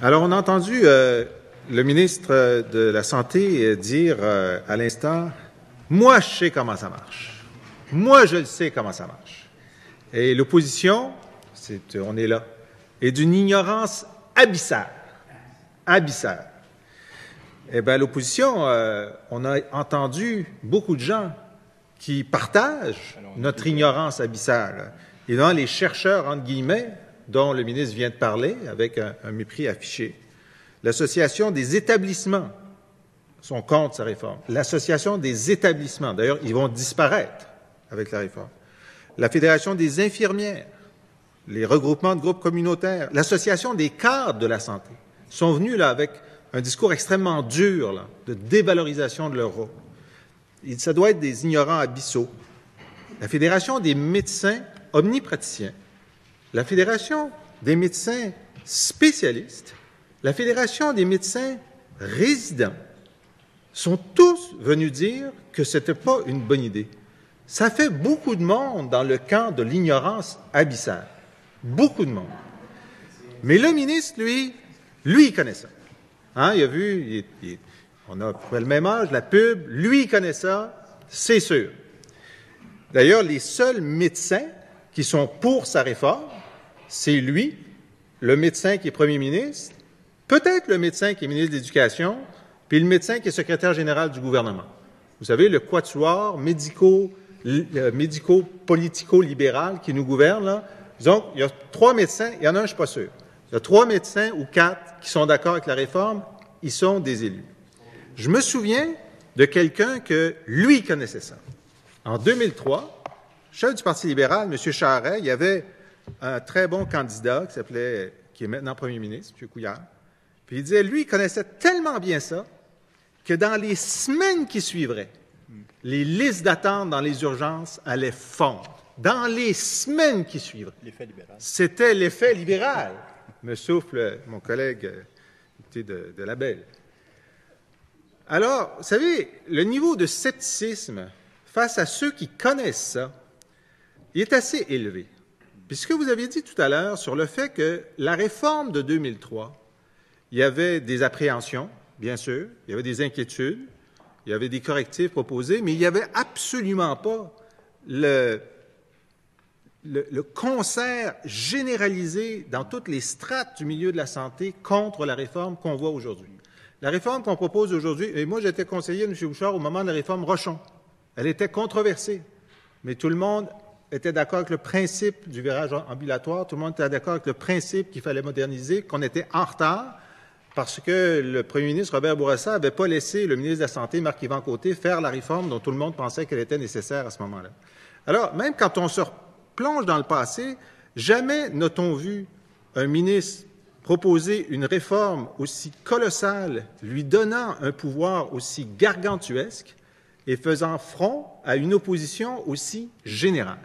Alors, on a entendu le ministre de la Santé dire à l'instant, « Moi, je sais comment ça marche. Moi, je le sais comment ça marche. » Et l'opposition, on est là, est d'une ignorance abyssale. Abyssale. Eh bien, l'opposition, on a entendu beaucoup de gens qui partagent notre ignorance abyssale. Et dans les chercheurs, entre guillemets, dont le ministre vient de parler, avec un mépris affiché. L'Association des établissements sont contre sa réforme. L'Association des établissements, d'ailleurs, ils vont disparaître avec la réforme. La Fédération des infirmières, les regroupements de groupes communautaires, l'Association des cadres de la santé sont venus là avec un discours extrêmement dur là, de dévalorisation de leur rôle. Et ça doit être des ignorants abyssaux. La Fédération des médecins omnipraticiens, la Fédération des médecins spécialistes, la Fédération des médecins résidents sont tous venus dire que ce n'était pas une bonne idée. Ça fait beaucoup de monde dans le camp de l'ignorance abyssale. Beaucoup de monde. Mais le ministre, lui, il connaît ça. Hein, il a vu, on a le même âge, la pub, lui, il connaît ça, c'est sûr. D'ailleurs, les seuls médecins qui sont pour sa réforme, c'est lui, le médecin qui est premier ministre, peut-être le médecin qui est ministre de l'Éducation, puis le médecin qui est secrétaire général du gouvernement. Vous savez, le quatuor médico-politico-libéral qui nous gouverne, là. Donc, il y a 3 médecins, il y en a un, je ne suis pas sûr. Il y a 3 médecins ou 4 qui sont d'accord avec la réforme, ils sont des élus. Je me souviens de quelqu'un que lui connaissait ça. En 2003, chef du Parti libéral, M. Charest, il y avait un très bon candidat qui est maintenant premier ministre, M. Couillard. Puis il disait, lui, il connaissait tellement bien ça que dans les semaines qui suivraient, les listes d'attente dans les urgences allaient fondre. Dans les semaines qui suivraient. L'effet libéral. C'était l'effet libéral, me souffle mon collègue de la Belle. Alors, vous savez, le niveau de scepticisme face à ceux qui connaissent ça, il est assez élevé. Puis ce que vous aviez dit tout à l'heure sur le fait que la réforme de 2003, il y avait des appréhensions, bien sûr, il y avait des inquiétudes, il y avait des correctifs proposés, mais il n'y avait absolument pas le concert généralisé dans toutes les strates du milieu de la santé contre la réforme qu'on voit aujourd'hui. La réforme qu'on propose aujourd'hui, et moi j'étais conseiller de M. Bouchard au moment de la réforme Rochon, elle était controversée, mais tout le monde était d'accord avec le principe du virage ambulatoire, tout le monde était d'accord avec le principe qu'il fallait moderniser, qu'on était en retard, parce que le premier ministre Robert Bourassa n'avait pas laissé le ministre de la Santé, Marc-Yvan Côté, faire la réforme dont tout le monde pensait qu'elle était nécessaire à ce moment-là. Alors, même quand on se plonge dans le passé, jamais n'a-t-on vu un ministre proposer une réforme aussi colossale, lui donnant un pouvoir aussi gargantuesque et faisant front à une opposition aussi générale.